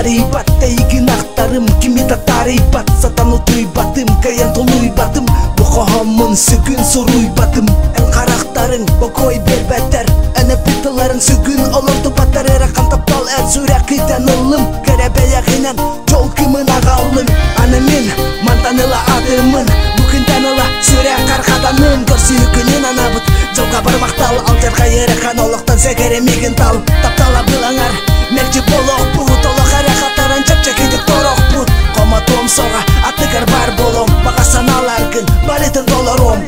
Тарибат тейгин актарым кими татарибат сатану туйбатым каян толуйбатым бухамын сүгүн соруйбатым эн карактарың бокой бербеттер эне питаларын сүгүн олорду баттар эракан таптал эт сүракыдан ылым керебеягынан жол кымын агалым аны мен мантаныла адымын бүгүн таныла сүрак каркаданым көрсүкүнүн анабыт жолга бармактал ал жарга эракан олоктон сегеремигин тал таптала былаңар мелчи болок бут олок аракаттарын чапчакидик торок бут кома том сога аттыгар бар болом бага саналар күн барытын долором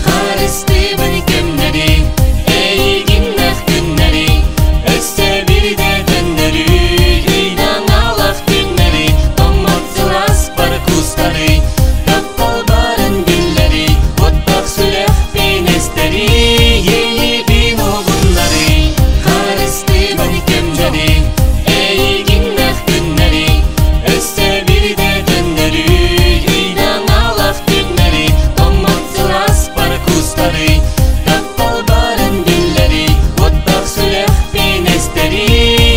Харыстыбын кемнери эйгиннах күннери өстө бирде түннери үйдан алак түннери томматсылас бар кустары таптал барын гүллери оттак сүрэх пенестери ейибин огуннары Харыстыбын кемнери эйгиннах күннери өстө бирде түннери үйдан алак түннери томматсылас бар кустары таптал барын гүллери оттак сүрэх пенестери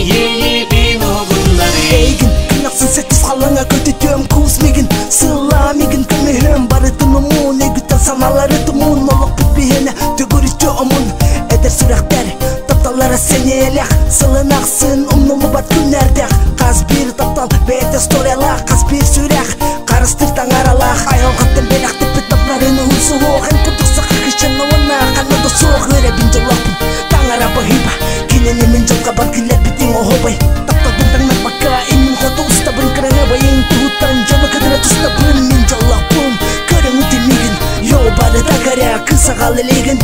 ейибин огуннары Эйгин кынаксын сетис қалаңа көтетем кусмигин сыламигин көмехем барытын умун эгүтен саналары тумун олок битпиене төгөрүчө омун эдер сүрактер тапталара сенелек сылынаксын умнулу бат күннердек каз бир таптал бете сториялак каз бир сүрак карыстыр таң аралак айылгаттен белак тепе таптарын усуок эн кутукса кышын уна канады соок өребин жолокпун таң араба хиба кинени мен жолга бар килер битиң охобай тапталдын таңнак бака эмин ходу устабын кыраңабай эң тууттан жолу кыдыра тустабын мен жолокпун көрөң үтемигин жол бары да каря кысагал элегин